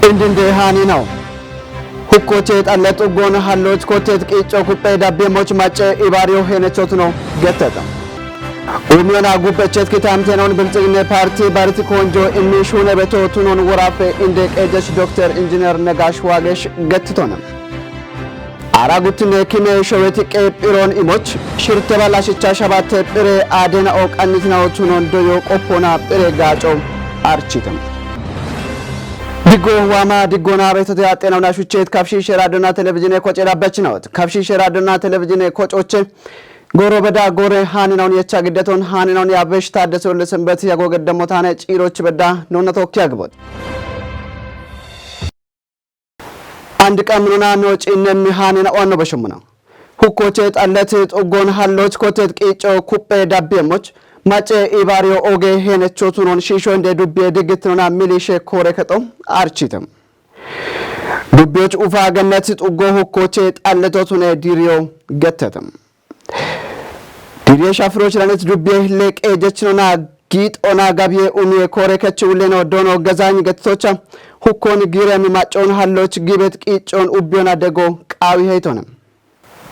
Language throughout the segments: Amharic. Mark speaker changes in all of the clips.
Speaker 1: Indinde hani now. Hukkocheet alletu gona halloch kotet qicho kuppe dabbe moch mace ibario henechotno geteta. Umiona gupechet kitamtenon biltigne parti barti konjo inni shune beto tunon warafe indek ejesh Dr. Engineer Negash Wagesh gettonam. Aragutne kime showeti qepiron imoch shirte balashicha shabate pire adena ok annitna otunon doyo qopona pire gacho architam. Digo wama digona beto yatenaw nashuchet kafshi sheradona television kochera bachnawt kafshi sheradona television kochoche Goro beda gore haninawn yecha gideton haninawn yabesh tadeso lesembet yagogedemotaane ጪሮች በዳ ነውና ተወክ ያግቦት አንድ ቀምኑና ነው ጪነም ሃኒና ዋኖ በሽሙና ሁኮቼ ጣለት ጦጎን ሃሎች ኮቴት ቂጮ ኩጴ ዳቤሞች ማጨ ኢባሪዮ ኦጌ ሄነቾቱኖን ሺሾ እንደ ዱቤ ድግትኖና ሚሊሼ ኮሬ ከጦም አርቺተም ዱቤዎች ኡፋ ገነት ጦጎ ሁኮቼ ጣለቶቱነ ዲሪዮ ገተተም Diriye shafroch lanet dubbe lek ejechna git ona gabye umye kore kachuleno dono gazany gettocha hukon girem macon halloch gibet qichon ubbiona dego qawi haytonam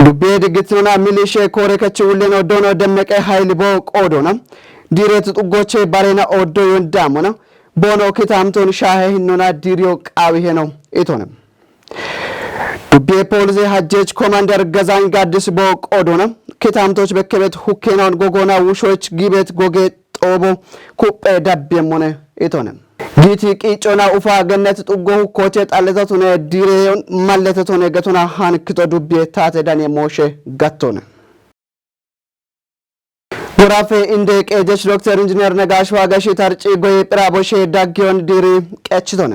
Speaker 1: dubbe digitna milishe kore kachuleno dono demeke haylibo qodona diret tugoche barena oddo yondamona bono kitamton shahe hinona diriyo qawi heno etonam dubbe police hajjech commander gazany gadis bo qodona kitamቶች በከበት ሁኬናውን ጎጎና ውሾች ጊበት ጎጌ ጦቦ ኩጴ ዳቤሞነ ኢቶነ ጊቲ ቂጮና ኡፋ ገነት ጡጎ ሁኮቼ ጣለተቱነ ዲሬዮን ማለተቱነ ገቱና ሃንክቶ ዱቤ ታተ ዳኔ ሞሼ ጋቶነ ወራፌ እንደ ቀጀች ዶክተር ኢንጂነር ነጋሽ ዋጋሽ ታርጪ ጎይ ጵራቦሼ ዳጊዮን ዲሪ ቀችቶነ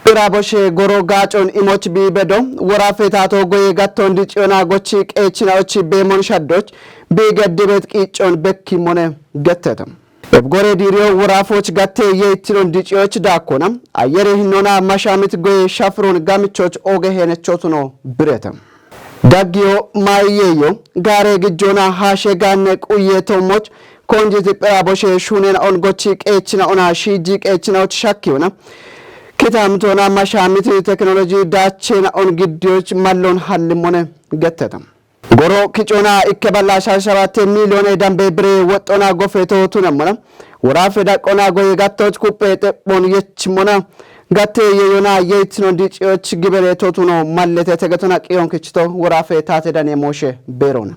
Speaker 1: ጵራቦሼ ጎሮ ጋጮን ኢሞች ቢበዶ ወራፌ ታቶ ጎይ ጋቶን ዲጪዮና ጎቺ ቀችናዎች በሞን ሻዶች ቢገድበት ቂጮን በኪሞነ ገተተም በጎሬ ዲሪዮ ወራፎች ጋቴ የይትሎን ዲጪዎች ዳኮና አየረ ህኖና ማሻሚት ጎይ ሻፍሮን ጋምቾች ኦገ ሄነቾቱኖ ብረተም ዳጊዮ ማይየዮ ጋሬ ግጆና ሃሼ ጋነ ቁየቶሞች ኮንጂት ጵራቦሼ ሹኔን ኦን ጎቺ ቀችና ኦና ሺጂ ቀችናዎች ሻኪውና kitamtona mashamiti technology dachena on giddiyoch mallon hallimone gettetam goro kichona ikkeballa shashabate million dambe bre wotona gofeto tunamona warafe daqona goye gattoch kuppe tebon yechmona gatte yeyona yeytno dicioch gibere totuno mallete tegetona qiyon kichto warafe tate dane moshe berona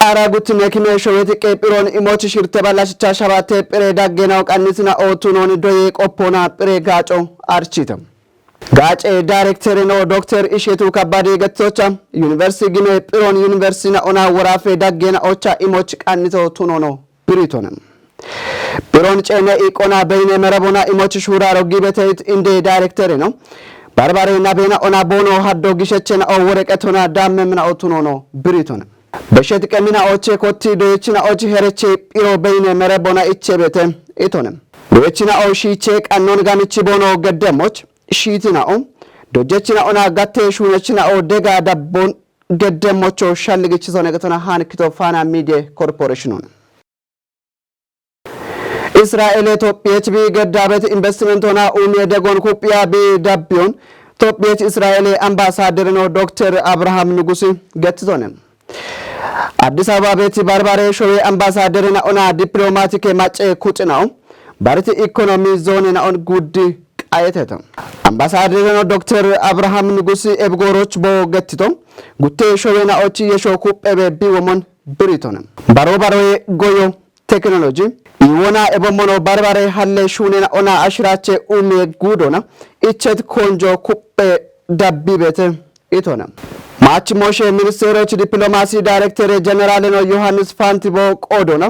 Speaker 1: Aragut nekime showeti qepiron imoch shirte balashicha shabate pire dagenaw qannisna otunon doye qopona pire gacho architam gache director no Dr. Ishetu Kabade gettocha university gine piron university na ona warafe dagena ocha imoch qannito tunono biritonam piron chene ikona beine merabona imoch shura rogibeteit inde director no barbare na bena ona bono haddo gishechena o woreqetona damemna otunono biritonam በሸት ቀሚና ኦቼ ኮቲ ዶችና ኦቼ ሄረቼ ጲሮ በይነ መረቦና ኢቸቤተ ኢቶነም ዶችና ኦሺቼ ቀኖን ጋምቺ ቦኖ ገደሞች ሺቲናኦ ዶጀችና ኦና ጋቴ ሹነችና ኦ ደጋ ዳቦን ገደሞቾ ሻልግቺ ሶነገተና ሃንክቶ ፋና ሚዲያ ኮርፖሬሽን ሆነ እስራኤል ኢትዮጵያች ቢገዳበት ኢንቨስትመንት ሆና ኡሜ ደጎን ኩጵያ ቢዳቢዮን ኢትዮጵያች እስራኤል አምባሳደር ነው ዶክተር አብርሃም ንጉሲ ገትቶነም አዲስ አበባ ቤት ባርባሬ ሾዌ አምባሳደርና ኦና ዲፕሎማቲክ ማጨ ኩጭናው ባርቲ ኢኮኖሚ ዞንና ኦን ጉድ ቃየተተ አምባሳደርና ዶክተር አብርሃም ንጉስ ኤብጎሮች ቦገትቶ ጉቴ ሾዌና ኦቺ የሾኩ ጴቤቢ ወሞን ብሪቶነ ባሮባሮ ጎዮ ቴክኖሎጂ ይወና ኤቦሞኖ ባርባሬ ሐለ ሹኔና ኦና አሽራቼ ኡሜ ጉዶና ኢቸት ኮንጆ ኩጴ ዳቢቤተ ኢቶነ ማች ሞሼ ሚኒስቴሮች ዲፕሎማሲ ዳይሬክተር ጀነራል ነው ዮሐንስ ፋንቲቦ ቆዶና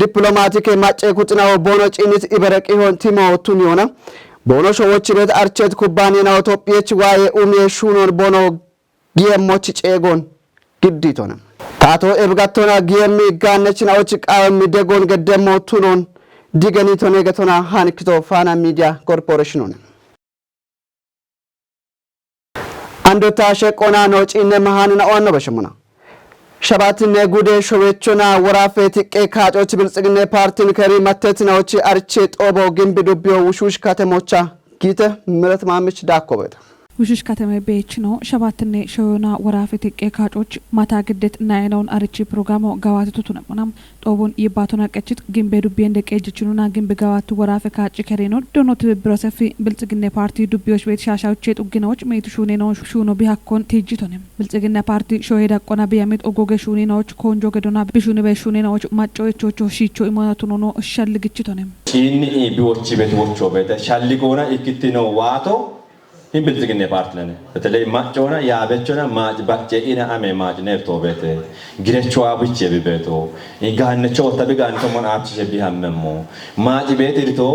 Speaker 1: ዲፕሎማቲክ ማጨ ኩጭናው ቦኖ ጪኒት ኢበረቂ ሆን ቲሞቱን ይሆና ቦኖ ሾዎች ቤት አርቸት ኩባንያና ኢትዮጵያች ዋይ ኡሜ ሹኖን ቦኖ ጊየሞች ጨጎን ግዲቶና ታቶ ኤብጋቶና ጊየሚ ጋነችናዎች ቃም ደጎን ገደሞቱኖን ዲገኒቶኔ ገቶና ሃንክቶ ፋና ሚዲያ ኮርፖሬሽን ሆነ አንዶ ታሸቆና ነው ጪነ መሃንና ኦን ነው በሽሙና ሸባትን ጉዴ ሾቤቾና ወራፌት ቄካጮች ብልጽግና ፓርቲን ከሪ ማተትናዎች አርቼ ጦቦ ግንብ ዱቢዮ ውሹሽ ከተሞቻ ጊተ ምረት ማምች ዳኮበት
Speaker 2: ውሹሽ ከተማ ቤች ነው ሸባትኔ ሾዮና ወራፌት ቄካጮች ማታ ግደት ናይነውን አርቼ ፕሮግራሙ ጋዋትቱ ነውናም ጦቦን ይባቶና ቀጭት ግንብ ዱቢ እንደቀጅችኑና ግንብ ጋዋቱ ወራፌ ካጭ ከሬኖ ዶኖት ብሮሰፊ ብልጽግና ፓርቲ ዱቢዮች ቤት ሻሻዎች ጥግናዎች ሜቱ ሹኔ ነው ሹኖ ቢያኮን ትጅቶንም ብልጽግና ፓርቲ ሾሄዳ ቆና ቢያሜት ኦጎገ ሹኔናዎች ኮንጆ ገዶና ቢሹኔ በሹኔናዎች ማጮዎቾቾ ሺቾ ኢማናቱ ነው ሸልግችቶንም
Speaker 3: ኢኒ ቢዎች ቤት ወቾ ቤት ሻልጎና ኢክቲ ነው ዋቶ hin bilzigine partnerne betelay maachona yaabechona maaj bacce ina ame maaj nerto bete girecho abiche bibeto igaannecho tabi gaanto mon aabche bihammemo maaj betirito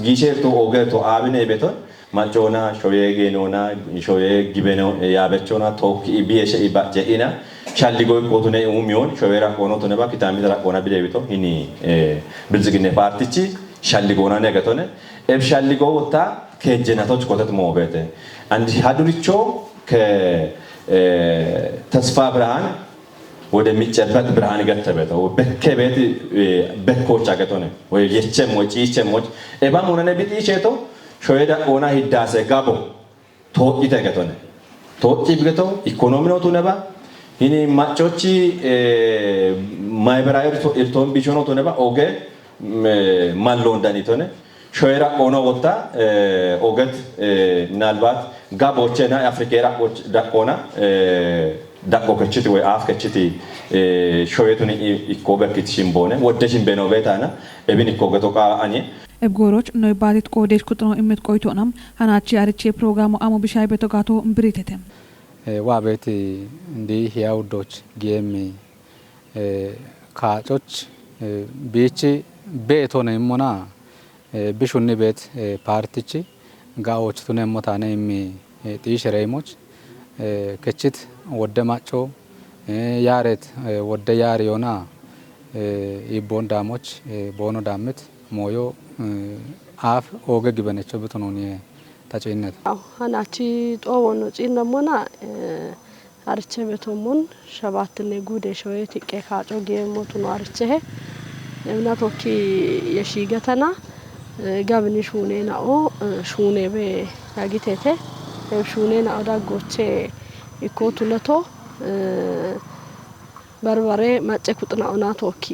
Speaker 3: gisherto ogeto abine beton maachona shoyege nona shoye gibeno yaabechona tokki ibiyeshe ibacce ina shalligoy qotune umiyon shoyera qono tone ba kitami dara qona bilebito hini bilzigine partichi shalligona negatone eb shalligo wota ከጀናቶች ቆተት ሞበተ አንድ ሀዱሪቾ ከተስፋ ብርሃን ወደሚጨበጥ ብርሃን ገተበተው በከቤት በኮቻ ገቶነ ወይ የቸሞች ይቸሞች ኤባም ሆነነ ቢጥይቼቶ ሾይዳ ኦና ሂዳሰ ጋቦ ቶኢተ ገቶነ ቶኢ ብገቶ ኢኮኖሚ ነው ተነባ ይኒ ማጮቺ ማይበራይ ኢርቶን ቢቾኖ ተነባ ኦገ ማሎ እንዳኒቶነ ሾይራ ኦኖ ወጣ ኦገት ምናልባት ጋቦቼና አፍሪካራ ቆች ዳቆና ዳቆ ከችቲ ወይ አፍ ከችቲ ሾየቱን ኢኮበርኪት ሽምቦነ ወደሽም በኖቬታና እብን ኢኮገቶቃ አኒ
Speaker 2: እብጎሮች ነው ባዲት ቆዴሽ ቁጥኖ እምት ቆይቶናም ሃናቺ አርቼ ፕሮግራሙ አሞ ቢሻይ በተጋቶ እምብሪተተም
Speaker 4: ዋቤት እንዲ ያውዶች ጌም ካጮች ቢቺ ቤቶነ ሞና ቢሹኒ ቤት ፓርቲቺ ጋዎች ቱነ ሞታነ ሚ ጢሽሬሞች ከችት ወደ ማጮ ያሬት ወደ ያሪዮና ይቦንዳሞች ቦኖ ዳምት ሞዮ አፍ ኦገ ግበነቸው ብትኖኒ ታጨይነት
Speaker 5: ሃናቺ ጦቦኖ ጪነሞና አርቼ ቤቶሙን ሸባትኔ ጉዴ ሾየት ቄካጮ ጌሞቱ ነው አርቼ እምናቶኪ የሺገተና ጋብኒ ሹኔ ናኦ ሹኔ በ ያጊቴቴ ሹኔ ናኦ ዳጎቼ ኢኮቱለቶ በርበሬ ማጨ ኩጥናኦ ናቶኪ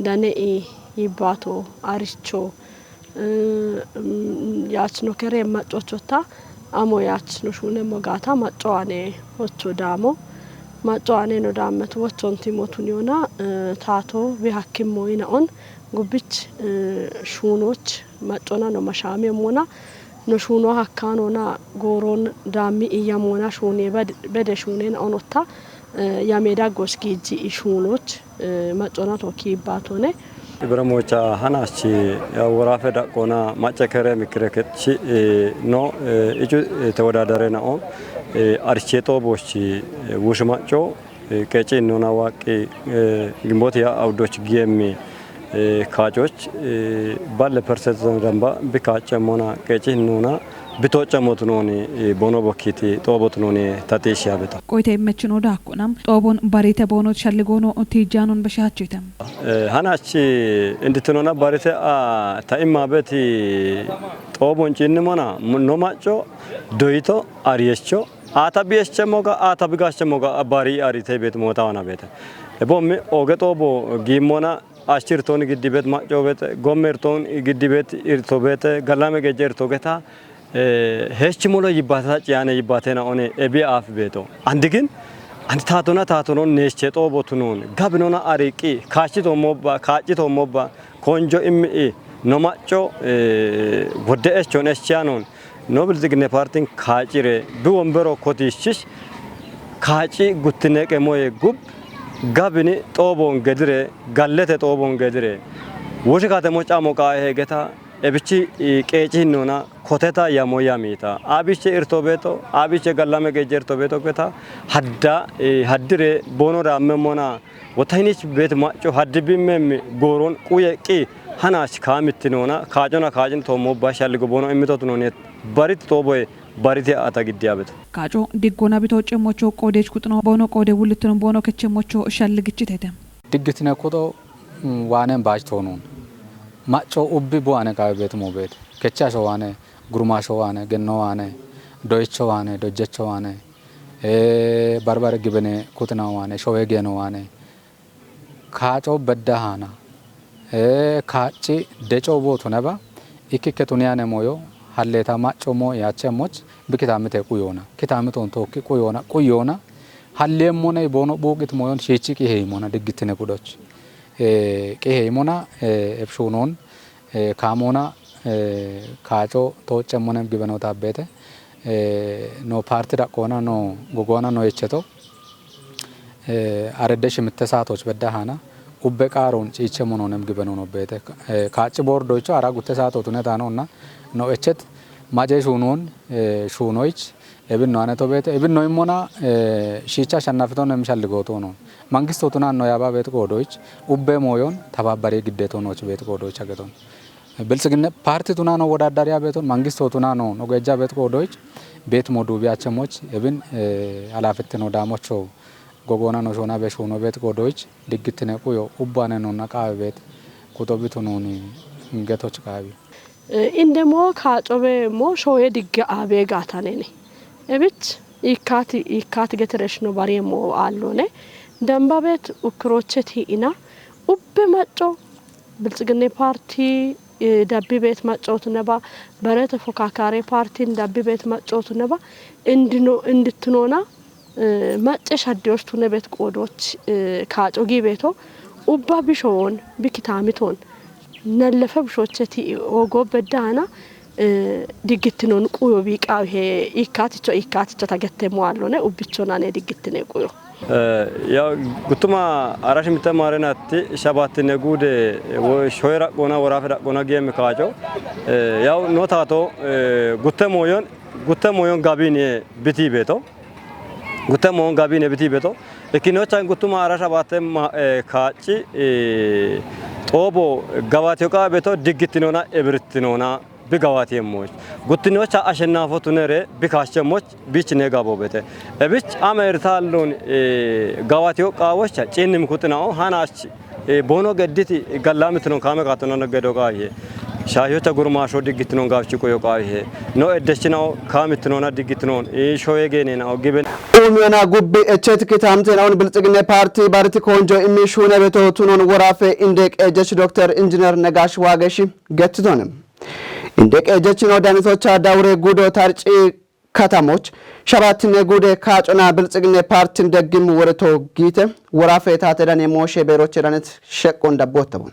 Speaker 5: ዳኔኢ ይባቶ አሪቾ ያችኖ ከሬ ማጮቾታ አሞ ያችኖ ሹኔ ሞጋታ ማጮዋኔ ወቾ ዳሞ ማጮዋኔ ነው ዳመቱ ወቾንቲ ሞቱን ይሆና ታቶ ቢሐኪም ሞይናኦን ጉብች ሹኖች ማጮና ነው ማሻሜ ሞና ነው ሹኖ ሀካኖና ጎሮን ዳሚ እያሞና ሹኔ በደ ሹኔን ኦኖታ ያሜዳ ጎስኪጂ ሹኖች ማጮና ቶኪ ባቶኔ
Speaker 6: ኢብራሞቻ ሃናቺ ወራፈ ዳቆና ማጨከረ ምክረከቺ ኖ እጁ ተወዳዳረ ነው አርቼቶ ቦች ውሽማጮ ከጪ ኖና ዋቂ ግንቦት ያ አውዶች ጌሚ ካጮች ባለ ፐርሰንት ደንባ ቢካጨ ሞና ከጪ ኖና ቢቶጨ ሞትኖኒ ቦኖ ቦኪቲ ጦቦት ኖኒ ታቴሽ ያበታ
Speaker 2: ቆይታ ይመችኖ ዳቆናም ጦቦን ባሪተ ቦኖት ሸልጎኖ ቲጃኖን በሻቸተም
Speaker 6: ሃናቺ እንድትኖና ባሪተ ታኢማ በቲ ጦቦን ጪንሞና ኖማጮ ዶይቶ አሪየቾ አታቢየቸ ሞጋ አታቢጋቸ ሞጋ ባሪ አሪተ ቤት ሞታውና ቤተ ቦም ኦገጦቦ ጊሞና አሽርቶን ግዲበት ማጮ ቤት ጎመርቶን ግዲበት ኢርቶ ቤት ገላመ ገጀርቶ ገታ ሄች ሞሎ ይባታ ጫነ ይባተና ኦኔ ኤቢ አፍ ቤቶ አንድ ግን አንድ ታቶና ነች ጦቦቱኖን ጋብኖና አሪቂ ካቺቶ ሞባ ኮንጆ ኢሚ ኖማጮ ወደኤቾን ኤቻኖን ኖብል ዝግነ ፓርቲን ካጪሬ ቢወንበሮ ኮቲሽሽ ካጪ ጉትነቀ ሞየ ጉብ ጋብኒ ጦቦን ገድሬ ጋለተ ጦቦን ገድሬ ወሽ ካተሞጫ ሞቃ ሄገታ እብቺ ቄጪኖና ኮተታ ያሞያ ሚታ አቢቼ ኢርቶ ቤቶ አቢቼ ገላመ ገጀርቶ ቤቶ ገታ ሀዳ ሀድሬ ቦኖራ መሞና ወታይኒች ቤት ማጮ ሀድቢመም ጎሮን ቁየቂ ሃናች ካምትኖና ካጆና ካጅን ቶሞ ባሻልጎ ቦኖ እምቶት ነው ባሪት ጦቦይ ባሪቴ አታ ግዲያበት
Speaker 2: ካጮ ዲጎና ቢቶ ጭሞቾ ቆዴች ኩጥኖ ቦኖ ቆዴ ውልትኑ ቦኖ ከቸሞቾ ሸልግጭ ተይተም
Speaker 4: ድግትነ ቆጦ ዋነን ባጅ ቶኑን ማጮ ኡቢ ቦአነ ካቤት ሞቤት ከቻሾ ዋነ ጉርማሾ ዋነ ገኖ ዋነ ዶይቾ ዋነ ዶጀቾ ዋነ ባርባር ግበነ ኩጥና ዋነ ሾዌ ገኖ ዋነ ካጮ በዳሃና ካጪ ደጮ ቦቱ ነባ ኢክከቱኒያነ ሞዮ ሀሌታ ማጮ ሞ ያቸሞች በኪታምተ ቁዮና ኪታምቶን ቶኪ ቁዮና ሀሌም ሞነ ቦኖ ቡቂት ሞዮን ሺቺ ቂሄ ሞና ድግትነ ቁዶች ቂሄ ሞና ኤፕሹኖን ካሞና ካጮ ተወጨ ሞነም ግበነው ታበተ ኖ ፓርቲ ዳቆና ኖ ጎጎና ኖ የቸቶ አረደሽ ምተሳቶች በዳሃና ኡበቃሮን ጪቸ ሞኖንም ግበነው ነው በተ ካጭ ቦርዶቹ አራ ጉተሳቶቱ ነታ ነውና ነው እቸት ማጀሹኖን ሹኖች እብን ነው አነቶ በተ እብን ነው ሞና ሺቻ ሸናፍተው ነው የሚሻልገውቶ ነው መንግስቶቱና ነው ያባ ቤት ቆዶች ኡበ ሞዮን ተባባሪ ግዴቶ ነው ቤት ቆዶች አገቶን ብልጽግና ፓርቲ ቱና ነው ወዳዳሪያ ቤቶን መንግስቶቱና ነው ገጃ ቤት ቆዶች ቤት ሞዱ ቢያቸሞች እብን አላፍት ነው ዳሞቾ ጎጎና ነው ሾና በሾኖ ቤት ቆዶች ድግትነ ቁዮ ኡባነ ነውና ቃ ቤት ቁጦቢቱ ነው እንገቶች ቃቢ
Speaker 5: እንደሞ ካጮበ ሞ ሾዬ ድግ አቤ ጋታኔ እብች ይካት ገትረሽ ነው ባሪሞ አሎኔ ደምባ ቤት ኡክሮቸት ሂና ኡብ ማጮ ብልጽግና ፓርቲ ዳቢ ቤት ማጮት ነባ በረተ ፎካካሪ ፓርቲን ዳቢ ቤት ማጮት ነባ እንድትኖና ማጨሽ አዲዎቹ ነቤት ቆዶች ካጮጊ ቤቶ ኡባ ቢሾን ቢኪታሚቶን ነለፈ ብሾቸቲ ኦጎ በዳና ድግትኖን ቁዮ ቢቃው ይሄ ይካትቾ ተገተሙ አለነ ኡብቾና ነ ድግትነ ቁዮ
Speaker 6: ያው ጉቱማ አራሽ ምተማረናት ሸባት ነጉድ ሾይራ ቆና ወራፈዳ ቆና ገም ካጮ ያው ኖታቶ ጉተሞዮን ጋቢን ቢቲ ቤቶ ጉተሞን ጋቢን ቢቲ ቤቶ እኪኖቻን ጉቱማ አራሽ ባተም ካጪ ጦቦ ጋባቴው ቃ ቤቶ ድግትኖና እብርትኖና ቢጋዋቴሞች ጉትኖቻ አሸናፎቱ ነሬ ቢካቸሞች ቢች ነጋቦ ቤተ እብች አመርታሉን ጋዋቴው ቃዎች ጪንም ኩጥናው ሃናች ቦኖ ገዲት ገላምት ነው ካመቃተነ ነገደው ቃዬ ሻዮታ ጉርማሾ ድግትኖን ጋብቺ ቆዮ ቃዬ ነው እደችናው ካምትኖና ድግትኖን ሾየገኔና ግበን
Speaker 1: ኡሚዮና ጉብ እቸት ኪታምቴናውን ብልጽግና ፓርቲ ባርቲ ኮንጆ ኢሚሹነ ቤቶቱኖን ወራፌ ኢንዴቅ ኤጀች ዶክተር ኢንጂነር ነጋሽ ዋገሺ ገትቶንም ኢንዴቅ ኤጀች ነው ዳኒቶቻ ዳውሬ ጉዶ ታርጪ ከተሞች ሸባትነ ጉዴ ካጮና ብልጽግና ፓርቲን ደግም ወረቶ ጊተ ወራፌ ታተዳን የሞሼ ቤሮች ዳነት ሸቆ እንደቦተቡ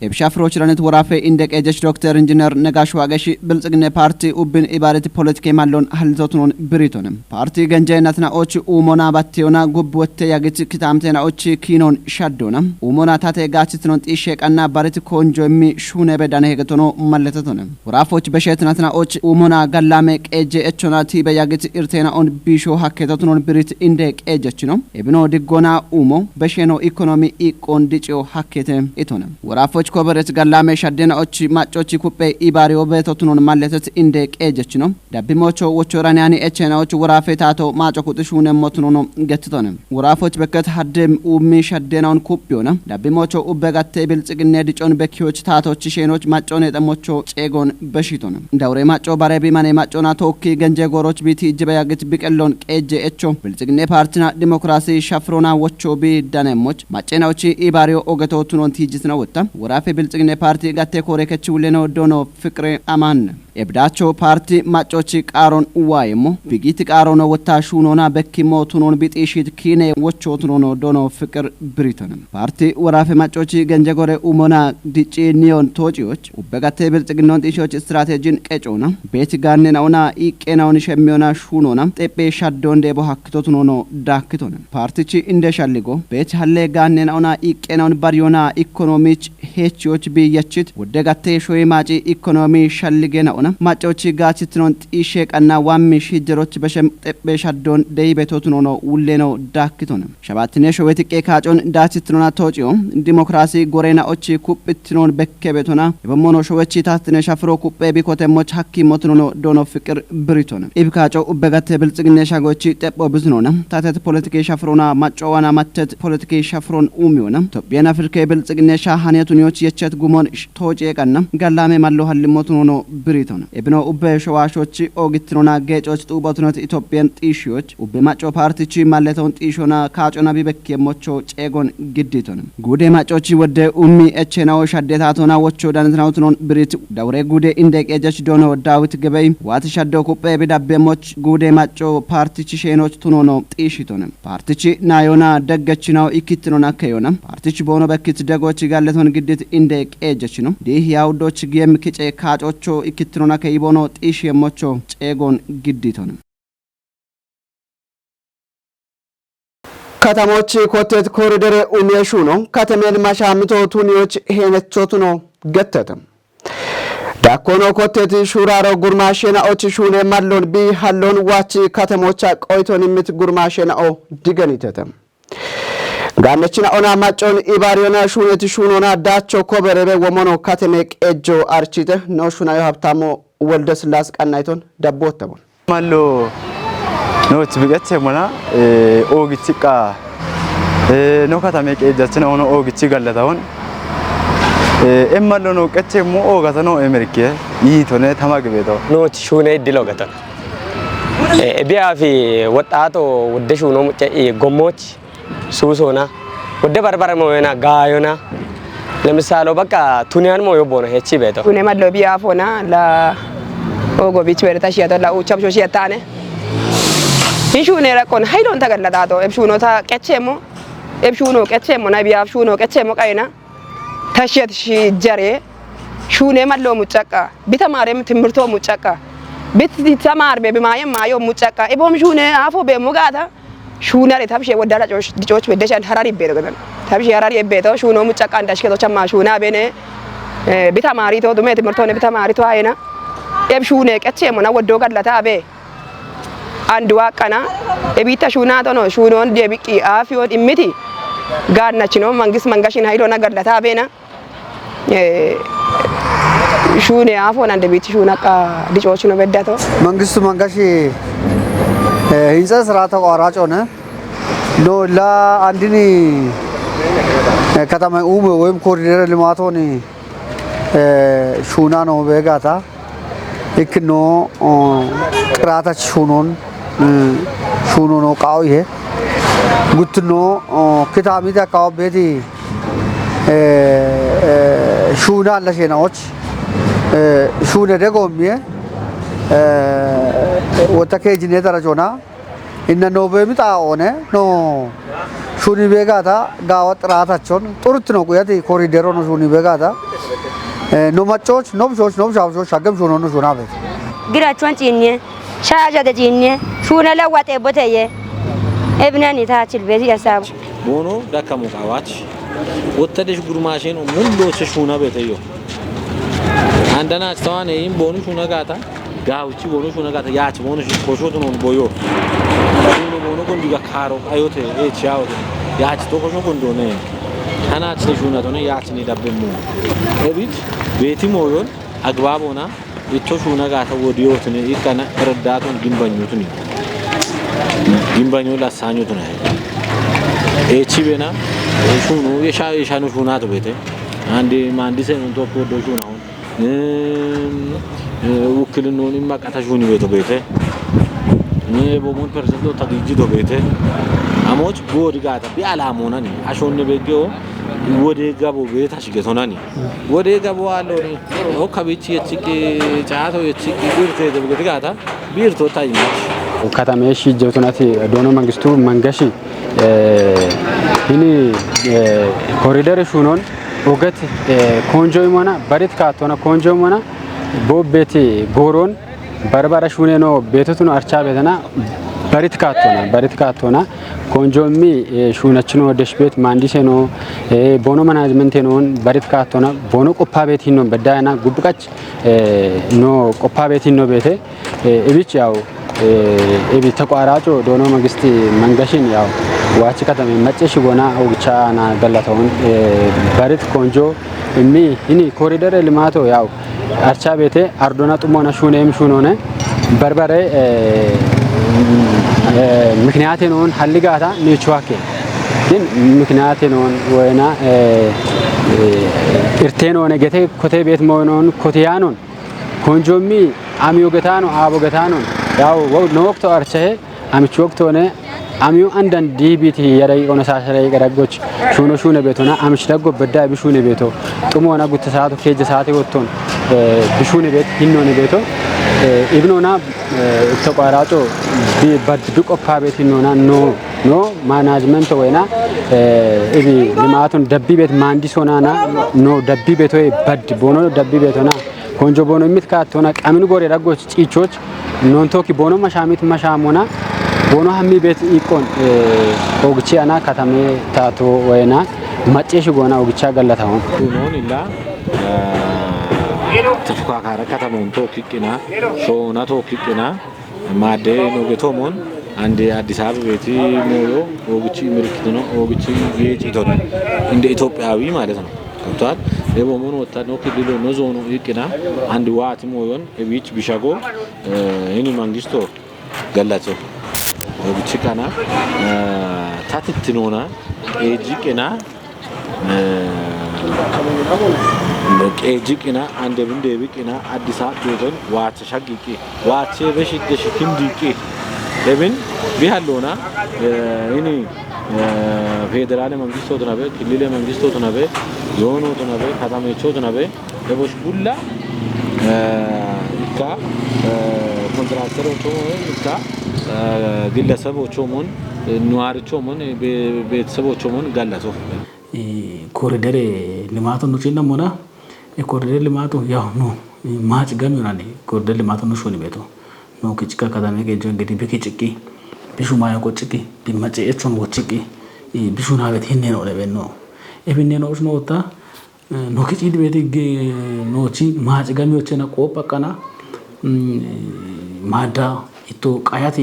Speaker 1: የብሻፍሮች ራነት ወራፌ ኢንዴቅ ኤጀች ዶክተር ኢንጂነር ነጋሽ ዋገሺ ብልጽግና ፓርቲ ኡብን ኢባረት ፖለቲካ ማሎን ሀልቶቱን ብሪቶንም ፓርቲ ገንጃይናትና ኦች ኡሞና ባቴውና ጉብ ወተ ያግት ክታምቴና ኦች ኪኖን ሻዶና ኡሞና ታተ ጋችትኖን ጢሼቃና ባረት ኮንጆሚ ሹነ በዳነ ሄገቶኖ ማለተቶንም ወራፎች በሸትናትና ኦች ኡሞና ጋላሜ ቀጄ እቾና ቲ በያግት ኢርቴና ኦን ቢሾ ሀከቶቱን ብሪት ኢንዴቅ ኤጀች ነው ኤብኖ ድጎና ኡሞ በሸኖ ኢኮኖሚ ኢቆንዲጪዮ ሀከተ ኢቶንም ወራፎች ኮበረት ጋላሜ ሻደናዎች ማጮች ኩፔ ኢባሪዮ ቤቶቱን ማለተት ኢንዴቅ ኤጀች ነው ዳቢሞቾ ወቾራኒያኒ ኤቸናዎች ወራፌ ታቶ ማጮ ቁጥሹነ ሞቱኖ ነው ገትቶንም ወራፎች በከት ሀደም ኡሚ ሻደናውን ኩፒዮና ዳቢሞቾ ኡበጋቴ ብልጽግና ዲጮን በኪዎች ታቶች ሼኖች ማጮን የጠሞቾ ጬጎን በሽቶንም እንዳውሬ ማጮ ባረቢ ማኔ ማጮና ቶኪ ገንጀ ጎሮች ቢቲ እጅበያግት ቢቀሎን ቀጄ ኤቾ ብልጽግና ፓርቲና ዲሞክራሲ ሻፍሮና ወቾ ቢዳነሞች ማጨናዎች ኢባሪዮ ኦገቶቱን ቲጅት ነው ወጣ ወራፌ ብልጽግና ፓርቲ ጋቴ ኮሬከች ውለነው ዶኖ ፍቅሬ አማን ኤብዳቾ ፓርቲ ማጮች ቃሮን ዋይሞ ቢጊት ቃሮን ወታሹኖና በኪሞ ቱኖን ቢጤሽት ኪኔ ወቾቱኖ ዶኖ ፍቅር ብሪቶንም ፓርቲ ወራፌ ማጮች ገንጀጎሬ ኡሞና ዲጪ ኒዮን ቶጪዎች ኡበጋቴ ብልጽግናውን ጢሾች ስትራቴጂን ቀጮና ቤት ጋነናውና ኢቄናውን ሸሚዮና ሹኖና ጤጴ ሻዶንዴ ቦሃክቶቱኖ ዳክቶንም ፓርቲቺ እንደሻልጎ ቤት ሀለ ጋነናውና ኢቄናውን ባሪዮና ኢኮኖሚች ሄቺዎች ቢያችት ወደጋቴ ሾይ ማጪ ኢኮኖሚ ሻልጌናውና ሆነ ማጫዎች ጋችትኖን ጢሼቀና ዋሚሽ ሂጀሮች በሸምጠበሻዶን ደይቤቶቱን ሆኖ ውሌ ነው ዳክቶነ ሸባትኔ ሾዌትቄ ካጮን ዳችትኖና ተወጪዮ ዲሞክራሲ ጎሬናዎች ኩጵትኖን በከቤቶና የበሞኖ ሾዌች ታትነ ሻፍሮ ኩጴ ቢኮተሞች ሐኪሞቱን ሆኖ ዶኖ ፍቅር ብሪቶነ ኢብካጮ ኡበጋተ ብልጽግና ሻጎች ጠቦ ብዝኖና ታተት ፖለቲካ ሻፍሮና ማጫዋና ማተት ፖለቲካ ሻፍሮን ኡሚዮና ኢትዮጵያን አፍሪካ ብልጽግና ሻሃኔቱኒዎች የቸት ጉሞን ተወጪቀና ጋላሜ ማለው ሀልሞቱን ሆኖ ብሪቶነ ኢብኖ ኡበ ሸዋሾች ኦግትኖና ጌጮች ጡቦቱነት ኢትዮጵያን ጢሺዎች ኡበ ማጮ ፓርቲቺ ማለተውን ጢሾና ካጮና ቢበከሞቾ ጨጎን ግዲቶነ ጉዴ ማጮች ወደ ኡሚ እቸናው ሻደታቶና ወቾ ዳንትናውቱን ብሪት ዳውሬ ጉዴ እንደቀጀች ዶኖ ዳዊት ገበይ ዋት ሻደው ኩጴ ቢዳበሞች ጉዴ ማጮ ፓርቲቺ ሼኖች ቱኖኖ ጢሺቶነ ፓርቲቺ ናዮና ደገችናው ኢኪትኖና ከዮና ፓርቲቺ ቦኖ በክት ደጎች ጋለቶን ግዲት እንደቀጀች ነው ዲህ ያውዶች ጌም ክጨ ካጮቾ ኢኪትኖና ከይቦኖ ጢሽ የሞቾ ጨጎን ግዲቶነ ከተሞች ኮቴት ኮሪደር ኡሜሹ ነው ከተሜል ማሻምቶ ቱኒዎች ሄነቾቱ ነው ገተተም ዳኮኖ ኮቴት ሹራሮ ጉርማሽናኦች ሹኔ ማሎን ቢ ሃሎን ዋች ከተሞች ቆይቶን ምት ጉርማሽናኦ ዲገኒተተም ጋነችና ኦና ማጮን ኢባሪዮና ሹኔት ሹኖና ዳቾ ኮበረበ ወሞኖ ከተሜ ቀጆ አርቺተ ነው ሹናዮ ሀብታሞ ወልደ ስላስ ቀናይቶን ደቦተቦን
Speaker 7: ማሎ ኖት ቢገት ሞና ኦግቲቃ ነው ከተሜ ቀጀችን ሆኖ ኦግቲ ገለታውን ኤማሎ ነው ቀቸሞ ኦጋታ ነው አሜሪካ ይቶነ ተማግቤቶ
Speaker 8: ኖት ሹኔ ዲሎጋታ ቢያፊ ወጣቶ ወደ ሹኖ ጎሞች ሱሶና ወደ በርበረ ሞና ጋዮና ለምሳሌ በቃ ቱኒያን ሞ ይቦና ሄቺ ቤቶ
Speaker 9: ቱኒ ማሎ ቢያፎና ላ ኦጎ ቢች ወረታ ሲያቶ ላ ኡቻብሾ ሲያታነ ይሹኔ ረቆን ሃይሎን ተገለጣቶ ኤብሹኖ ታ ቀቸሞ ኤብሹኖ ቀቸሞ ና ቢያፍሹኖ ቀቸሞ ቀይና ተሸት ሺጀሬ ሹኔ ማሎ ሙጨቃ ቢተማረም ትምርቶ ሙጨቃ ቢተማር በማየም ማዮ ሙጨቃ ኢቦም ሹኔ አፎ በሙጋታ ሹናሪ ታብሽ ወዳላ ጆች በደሻን ሐራሪ ቤረገን ታብሽ ሐራሪ ቤቶ ሹኖ ሙጨቃ እንዳሽከቶ ቸማ ሹና በኔ ቢተማሪቶ ዱሜ ትምርቶ ነ ቢተማሪቶ አይና ኤብሹኔ ቀቸሞ ና ወዶ ጋላታ አቤ አንድ ዋቀና እቢታ ሹናቶ ነው ሹኖን ደብቂ አፊዮን ኢሚቲ ጋናች ነው መንግስት መንጋሽን ሃይሎ ነገር ለታቤና ሹኔ አፎን አንድ ቤት ሹናቃ ልጆች ነው በዳቶ
Speaker 10: መንግስቱ መንጋሽ ህንጻ ስራ ተቋራጭ ሆነ ኖ ላ አንድኒ ከተማ ኡም ወይም ኮሪደር ልማቶን ሹና ነው በጋታ እክኖ ቅራታች ሹኖን ሹኖ ነው ቃው ይሄ ጉትኖ ክታሚታ ቃው ቤቲ ሹና ለሸናዎች ሹነ ደጎሚ ወተከ ጂኔተራ ጆና እነ ኖቬሚጣ ኦነ ኖ ሹኒ ቤጋታ ጋዋ ጥራታቸውን ጥሩት ነው ቆያት ኮሪደሮ ነው ሹኒ ቤጋታ ኖ ማቾች ኖብሾች ኖብሻብሾች ሻገም ሹኖ ነው ሹና ቤት
Speaker 11: ግራቹን ጪኒ ሻጃ ደጂኒ ሹነ ለዋጤ ቦተየ እብናን ይታችል ቤት ያሳብ
Speaker 12: ቦኖ ዳካሙ ቃዋች ወተደሽ ጉርማሽን ሙሉዎች ሹና ቤተዮ አንደና አስተዋነ ይም ቦኑ ሹና ጋታ ጋውቺ ቦኑ ሹና ጋታ ያች ቦኑ ኮሾቱ ነው ቦዮ ሹኑ ቦኑ ጎንዲጋ ካሮ አዮቴ ኤቻው ያች ቶኮሾ ጎንዶነ አናች ሹና ቶነ ያች ኒ ዳበሙ እቢት ቤቲ ሞዮን አግባቦና ኢቶ ሹና ጋታ ወዲዮትነ ይካና ረዳቱን ግንባኞቱን ግንባኞ ላሳኞቱን ኤቺ ቤና ሹኑ የሻኑ ሹናት ቤቴ አንዴ ማንዲሰ ነው ቶፖ ዶሹ ነው ውክልናውን ማቃታ ሹኒ ቤቶ ቤቴ ቦሙን ፐርሰንቶ ታዲጂቶ ቤቴ አሞች ቦዲ ጋታ ቢአላሞናኒ አሾነ ቤጌው ወደ ጋቦ ቤት አሽገቶናኒ ወደ ጋቦ አለኒ ኦካቢቺ የቺቂ ጫቶ የቺቂ ቢርቴ ደብገት ጋታ ቢርቶ ታይማች
Speaker 4: ከተሜሽ ጀቱናቲ ዶኖ መንግስቱ መንገሺ ይኒ ኮሪደር ሹኖን ኦገት ኮንጆይ ሞና በሪት ካቶና ኮንጆይ ሞና ቦቤቲ ጎሮን በርበራ ሹኔ ነው ቤቱን አርቻ ቤተና
Speaker 13: በሪት ካቶና ኮንጆሚ ሹነችኖ ወደሽ ቤት ማንዲሴ ነው ቦኖ ማናጅመንት ነውን በሪት ካቶና ቦኖ ቆፓ ቤት ነው በዳና ጉብቃች ኖ ቆፓ ቤት ነው ቤቴ እብች ያው እቢ ተቋራጮ ዶኖ መንግስት መንገሽን ያው ዋች ከተማ መጨሽ ጎና ኦግቻና ገላታውን በሪት ኮንጆ እሚ እኒ ኮሪደር ልማቶ ያው አርቻ ቤቴ አርዶና ጥሞና ሹኔም ሹኖነ በርበሬ ምክንያቴ ነውን ሐልጋታ ንቹዋኬ ግን ምክንያቴ ነውን ወይና ኢርቴኖ ነገቴ ኮቴ ቤት መሆኑን ኮቴያኑን ኮንጆሚ አሚዮ ገታኑ አቦ ገታኑ ያው ወቅቱ አርቸ አምቹ ወቅቱ ሆነ አሚዮ አንዳንድ ዲቢቲ ያረይ ቆነሳሰረ ይቀረጎች ሹነ ቤቶና አምሽ ደጎ በዳ ቢሹነ ቤቶ ጥሞና ጉት ሰዓቱ ከጀ ሰዓት ወጥቶን ቢሹነ ቤት ይኖነ ቤቶ ኢብኖና ተቋራጮ ቢቆፓ ቤት ይኖና ኖ ማናጅመንት ወይና እቢ ልማቱን ደቢ ቤት ማንዲሶናና ኖ ደቢ ቤቶ በድ ቦኖ ደቢ ቤቶና ኮንጆ ቦኖ የሚትካቶና ቀምን ጎሬ ረጎች ጪቾች ኖንቶኪ ቦኖ መሻሚት መሻሞና ቦኖ ሀሚ ቤት ይቆን ኦግቺ አና ከተሜ ታቶ ወይና ማጨሽ ጎና ኦግቻ ገለታው
Speaker 12: ኖን ኢላ ተፍካካረ ከተሞን ቶኪቅና ሾና ቶኪቅና ማደ ኖገቶሞን አንድ አዲስ አበባ ቤት ሞዮ ኦግቺ ምልክት ነው ኦግቺ ጌጭቶ ነው እንደ ኢትዮጵያዊ ማለት ነው ገብቷል የቦሞን ወጣት ነው ክልሉ ነው ዞኑ ይቅና አንድ ዋት ሞዮን እቢች ቢሻጎ እኒ መንግስቶ ገላቶ ኦግቺ ካና ታትትኖና ኤጂቅና ኤጂቅና አንድ ብንደ ቢቅና አዲስ አበባ ዋት ሻጊቂ ዋት በሽደሽ ክንዲቂ ለምን ቢሃሎና እኒ ፌደራል መንግስቶ ተናበ ክልል መንግስቶ ተናበ ዞኑ ተናበ ከተማቾ ተናበ ለቦሽ ቡላ ኢካ ኮንትራክተሮቹ ኢካ ግለሰቦቹ ሞን ኑዋሪቾ ሞን ቤተሰቦቹ ሞን ጋላቶ
Speaker 14: ኮሪደር ልማቱ ነው ሲነሞና ኮሪደር ልማቱ ያው ነው ማጭ ገሚውናኔ ኮሪደር ልማቱ ነው ሾኒ ቤቶ ነው ከጭካ ከተማ ገጆ እንግዲህ በከጭቂ ቢሹማያ ቆጭቂ ቢመጨ እቹን ወጭቂ ቢሹና ቤት ይሄን ነው ለበን ነው እብኔ ነው ወጣ ነው ከጭዲ ቤት ኖቺ ማጭ ገሚዎችና ቆጳቀና ማዳ ኢቶ ቃያቲ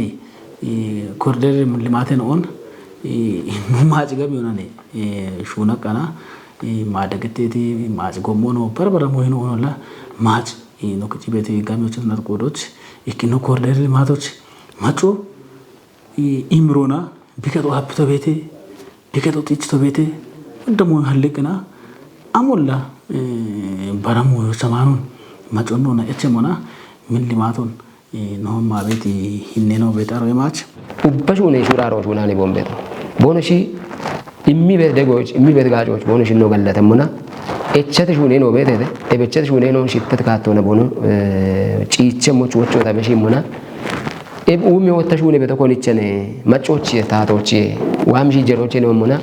Speaker 14: ኮሪደር ልማት ነው ኦን ማጭ ገሚውናኔ ሹና ቀና ማደግቴቲ ማጭ ጎሞ ነው በርበረ ሞይኖ ሆነላ ማጭ ነው ከጭ ቤት ገሚዎችና ቆዶች ኢኪኖ ኮሪደር ልማቶች ማጮ ኢምሮና ቢከቶ ሀብቶ ቤቴ ቢከቶ ጢችቶ ቤቴ እንደሞ ሀልቅና አሞላ በረሙ ሰማኑን ማጮኖና እቸሞና ምን ልማቱን ነው ማቤት ይሄ ነው ቤታሮ የማች
Speaker 8: ኡበሹ ነው ሹራሮች ሆናኔ ቦምቤት ቦነሺ ኢሚቤት ደጎች ኢሚቤት ጋጆች ቦነሺ ነው ገለተሙና እቸት ሹኔ ነው ቤቴ እበቸት ሹኔ ነው ሽተት ካቶነ ቦኑ ጪቸሞች ወጮ ተበሺሙና ኡሚ ወተሹኔ በተኮንቸነ ማጮች ታቶች ዋምጂ ጀሮች ነው ሙና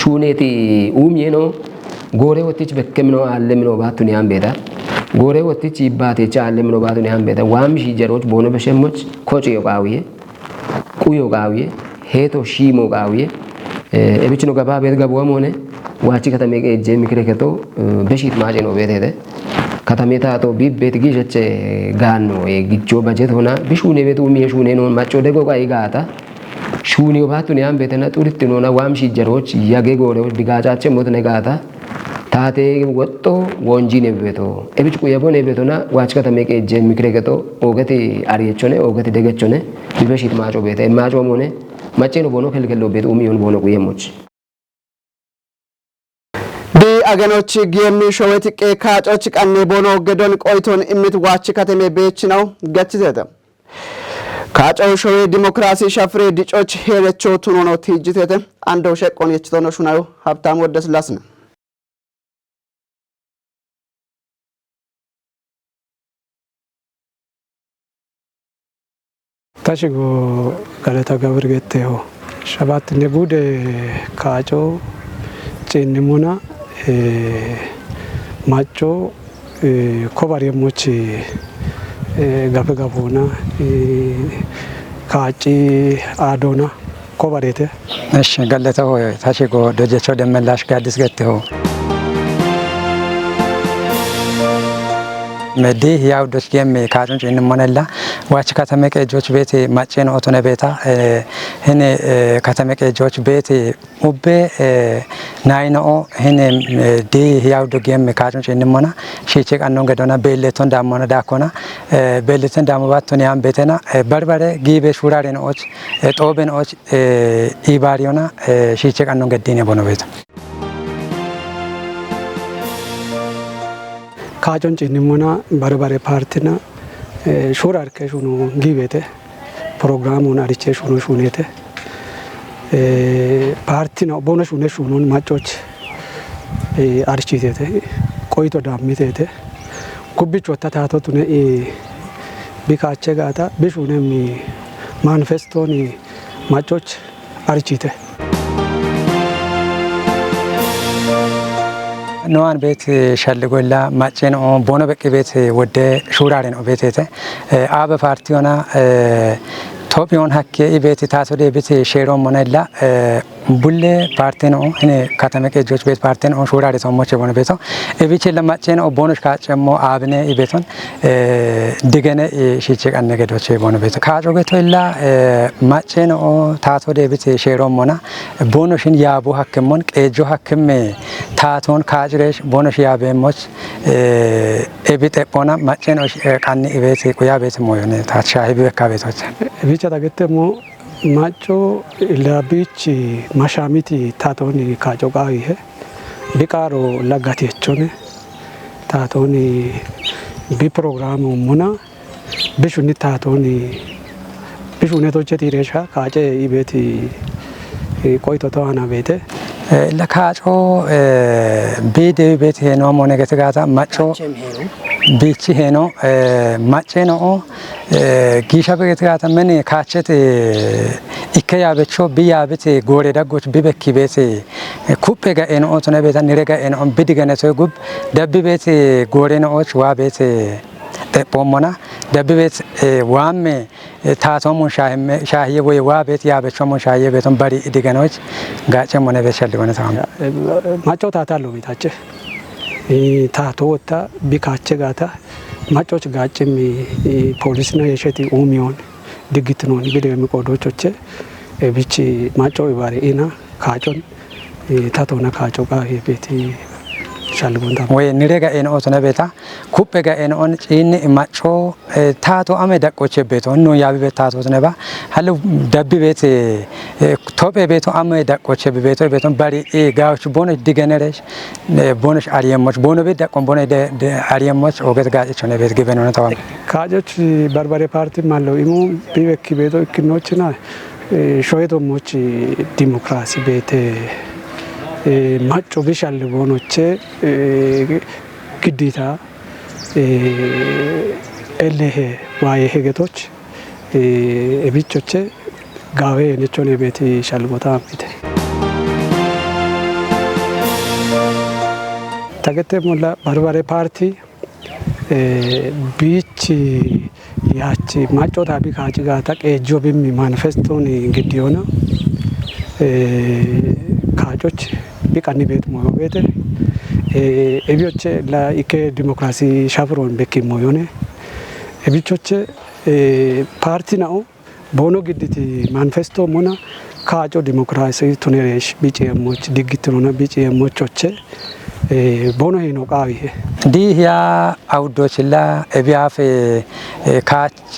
Speaker 8: ሹኔቲ ኡሚ ነው ጎሬ ወጥች በከም ነው አለም ነው ባቱን ያን ቤታ ጎሬ ወጥች ይባቴ ቻለም ነው ባቱን ያን ቤታ ዋምጂ ጀሮች ቦኖ በሸሞች ኮጭ yoqawiye ቁ yoqawiye ሄቶ ሺሞ yoqawiye እብች ነው ገባ ቤት ገቦ ሆነ ዋቺ ከተሜ ገጀ ምክረከቶ በሺት ማጭ ነው ቤቴ ከተሜታ ቶ ቢቤት ጊጀቸ ጋኖ የግጆ በጀት ሆና ቢሹኔ ቤቱ ሚሹኔ ነው ማጮ ደጎ ቃይ ጋታ ሹኔው ባቱን ያን ቤተና ጡሪት ነውና ዋምሺ ጀሮች ያገ ጎሬዎች ዲጋጫቸ ሞት ነጋታ ታቴ ወጦ ወንጂ ነው ቤቶ እብጭ ቆየቦ ነው ቤቶና ዋች ከተሜ ገጀ ምክረከቶ ኦገቴ አሪየቾኔ ኦገቴ ደገቾኔ ቢበሺት ማጮ ቤተ ማጮ ሞኔ ማጬ ነው ቦኖ ከልከሎ ቤቱ ሚሆን ቦኖ ቆየሞች
Speaker 1: አገኖች ጊየሚ ሾወት ካጮች ቀኔ ቦኖ ገዶን ቆይቶን እምት ዋች ከተሜ ቤች ነው ገችተተ ካጮ ሾዌ ዲሞክራሲ ሸፍሬ ዲጮች ሄለቾ ቱኖ ነው ትጅተተ አንደው ሸቆን የችቶነ ሹናዩ ሀብታም ወደስላስ ነው
Speaker 15: ታሽጎ ገለታ ገብር ገተው ሸባት ነጉደ ካጮ ጭንሙና ማጮ ኮባር የሞች ጋፈጋፎና ካጪ አዶና ኮበሬቴ
Speaker 16: እሺ ገለተው ታሽጎ ደጀቸው ደመላሽ ጋዲስ ገተው መዲ ያው ዶች ገም ካጭን ጭን ሞነላ ዋች ከተመቀ ጆች ቤት ማጨን ኦቶነ ቤታ እኔ ከተመቀ ጆች ቤት ኡቤ ናይኖ እኔ ዲ ያው ዶ ገም ካጭን ጭን ሞና ሺቼ ቀኖን ገዶና ቤሌቶን ዳሞና ዳኮና ቤሌቶን ዳሞባቶን ያም ቤተና በርበሬ ጊቤ ሹራሬን ኦች ጦበን ኦች ኢባሪዮና ሺቼ ቀኖን ገዲኔ ቦኖ ቤት
Speaker 15: ካጮን ጭንሞና በርበሬ ፓርቲና ሹራር ከሹኑ ጊቤቴ ፕሮግራሙን አሪቼ ሹኑ ሹኔቴ ፓርቲና ቦነ ሹኔ ሹኑን ማጮች አርቺቴቴ ቆይቶ ዳሚቴቴ ኩብቾ ተታቶቱነ ቢካቸ ጋታ ቢሹነም ማኒፌስቶኒ ማጮች አርቺቴ
Speaker 16: ነዋን ቤት ሸልጎላ ማጨን ቦኖ በቂ ቤት ወደ ሹራሬን ቤቴተ አበ ፓርቲዮና ቶፒዮን ሀኬ ቤት ታሶደ ቤት ሼሮ ሞነላ ቡሌ ፓርቲ ነው እኔ ከተመቀ ጆች ቤት ፓርቲ ነው ሹራሬ ሰሞች ቦኖ ቤቶ እቢቼ ለማጨን ቦኖሽ ካጨሞ አብነ ቤቶን ድገነ ሺቼ ቀነገዶች ቦኖ ቤቶ ካጮ ገቶላ ማጨን ታሶደ ቤት ሼሮ ሞና ቦኖሽን ያቡ ሀክሞን ቀጆ ሀክም ታቶን ካጅሬሽ ቦኖሽ ያበሞች እቢጤ ቦና ማጨን ቀን ቤት ቆያ ቤት ሞዮነ ታቻ ይበካ ቤቶች
Speaker 15: ቢቻ ታገተሞ ማጮ ለቢች ማሻሚቲ ታቶኒ ካጮቃ ይሄ ቢቃሮ ለጋቴቾነ ታቶኒ ቢፕሮግራሙ ሙና ቢሹኒ ታቶኒ ቢሹኔቶቼ ቲሬሻ ካጨ ይቤት ቆይቶ ተዋና ቤቴ
Speaker 16: ለካጮ ቤደ ቤት ሄኖ ሞነገት ጋታ ማጮ ቢቺ ሄኖ ማጨ ነው ጊሻ በገት ጋታ ምን ካቸት ኢከያበቾ ቢያብት ጎሬ ዳጎች ቢበኪ ቤት ኩፔ ጋኤኖ ኦቶነ ቤታ ንረጋ ኤኖ ቢድገነቶ ጉብ ደብ ቤት ጎሬ ነዎች ዋ ቤት ፖሞና ደብ ቤት ዋሜ ታቶሙን ሻህየ ወይ ዋ ቤት ያበቾሙን ሻህየ ቤቱን ባሪ ድገኖች ጋጨ ሞነ ቤት ሸልጎነ ታም
Speaker 15: ማጮ ታታሎ ቤታቸ ታቶ ወጣ ቢካቸ ጋታ ማጮች ጋጭም ፖሊስና የሸቲ ኡሚዮን ድግት ነው እንግዲህ የሚቆዶቾቼ ቢቺ ማጮ ይባሪ ኢና ካጮን ታቶና ካጮ ጋ የቤት ሻልጎንታ
Speaker 16: ወይ ንሬጋ ኤኖ ኦቶነ ቤታ ኩፔ ጋ ኤኖ ኦን ጪኒ ማጮ ታቶ አመ ዳቆቼ ቤቶ ነው ያቢ ቤት ታቶ ነባ ሀሉ ደብ ቤት ቶጴ ቤቶ አመ ዳቆቼ ቤቶ ቤቶን ባሪ ጋዎች ቦነ ዲገነረሽ ቦነሽ አሪየሞች ቦነ ቤት ዳቆን ቦነ አሪየሞች ኦገት ጋጭ ነው ቤት ግበን ነው ታው
Speaker 15: ካጆች በርበሬ ፓርቲ ማለው ኢሙ ቢበኪ ቤቶ ክኖችና ሾይቶሞች ዲሞክራሲ ቤት ማጮ ቢሻል ቦኖቼ ግዴታ ኤሌሄ ዋይ ሄገቶች እቢቾቼ ጋዌ ነቾን የቤት ሻልቦታ አምite ታገተ ሞላ በርበሬ ፓርቲ ቢች ያቺ ማጮ ታቢ ካጭ ጋታ ቀጆ ቢሚ ማኒፌስቶን ግዲዮና ካጮች ቢቃኒ ቤት ሞዮ ቤት እቢቾቼ ለኢኬ ዲሞክራሲ ሻፍሮን በኪ ሞዮኔ እቢቾቼ ፓርቲ ነው ቦኖ ግዲቲ ማኒፌስቶ ሞና ካጮ ዲሞክራሲ ቱኔሬሽ ቢጪሞች ድግት ነው ቢጪሞቾቼ ቦኖ ሄኖ ቃዊ
Speaker 16: ዲያ አውዶችላ እቢያፍ ካቺ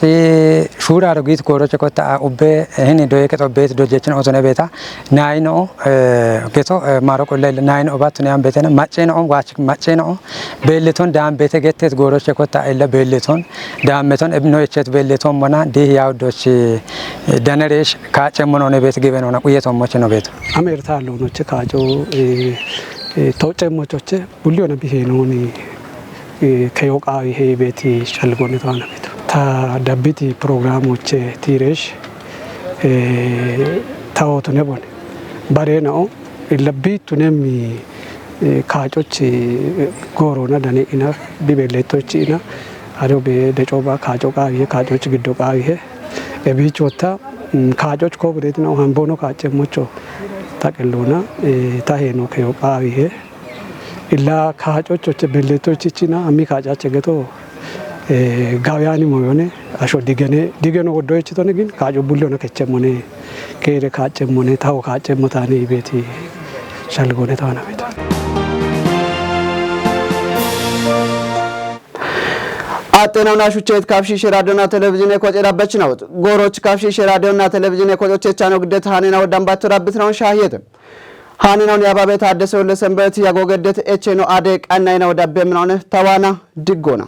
Speaker 16: ሹራ ረጊት ኮሮች ኮታ ኡቤ እኔ ዶየ ከጦቤት ዶጀችን ኦቶነ ቤታ ናይኖ ገቶ ማሮቆ ላይ ናይኖ ባት ነው ያን ቤተነ ማጨነ ኦን ዋች ማጨነ ኦ ቤሌቶን ዳም ቤተ ገተት ጎሮች ኮታ አይለ ቤሌቶን ዳመቶን እብኖ እቸት ቤሌቶን ሞና ዲያ አውዶች ደነሬሽ ካጨመኖ ነው ቤት ገበኖ ነው ቁየቶሞች ነው ቤት
Speaker 15: አሜርታ አለውኖች ካጮ ተወጨሞቾቼ ቡሊዮነ ቢሄኖኒ ከዮቃዊ ሄ ቤት ሸልጎነ ታና ቤት ታ ደብቲ ፕሮግራሞቼ ቲሬሽ ታውቱ ነቦን ባሬናኦ ለቢቱ ነሚ ካጮች ጎሮና ደኔ ኢና ቢቤሌቶች ኢና አዶ በደጮባ ካጮቃ ይሄ ካጮች ግዶቃ ይሄ ኤቢች ወታ ካጮች ኮብሬት ነው ሃምቦኖ ካጨሞቾ ታቀሉና ታሄኖ ከዮቃዊ ይሄ ኢላ ካጮች በሌቶች ቺና አሚ ካጫቸ ገቶ ጋውያኒ ሞዮኔ አሾ ዲገኖ ወዶች ተነ ግን ካጮ ቡሎነ ከቸሞኔ ከሄደ ካጨሞኔ ታው ካጨሞታኔ ቤቲ ሻልጎኔ ታና ቤት
Speaker 1: አጤናውና ሹቼት ካፍሺሽ ራዲዮና ቴሌቪዥን የቆጨዳበች ነው ጎሮች ካፍሺሽ ራዲዮና ቴሌቪዥን የቆጨቻ ነው ግዴታ ሃኔና ወዳምባቱ ራብት ነው ሻሂየት ሃኔናውን ያባቤት አደሰው ለሰንበት ያጎገደት ኤችኖ አደ ቀናይና ወዳበም ነው ተዋና ድጎና